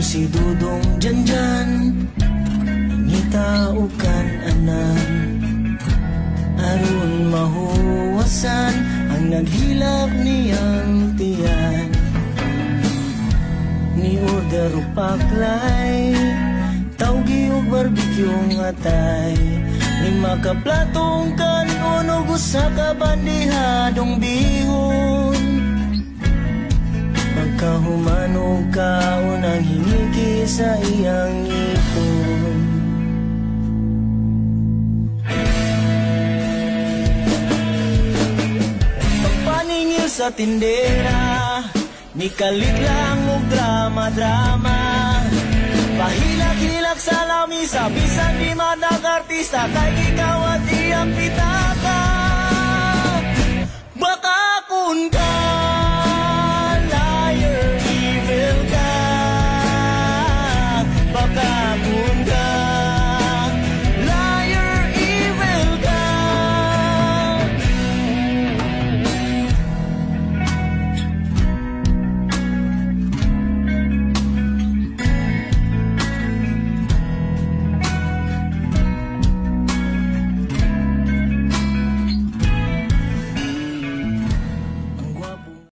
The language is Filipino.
si Dudong Janjan, ngitaukan anan. Aron mahuwasan ang naghilak niyang tiyan. Ni order o paklay, tawgi o barbecueng atay. Ni makaplatong kanon o gusa ka bandihadong bihon. Pagkahumanog ka unang hiniki sa iyang ipon. Pagpaningil sa tindera, ni kalit lang og drama-drama. Pahilak-hilak sa lamisa, bisan di man nag-artista, kay ikaw at iyang pitaka. Baka kun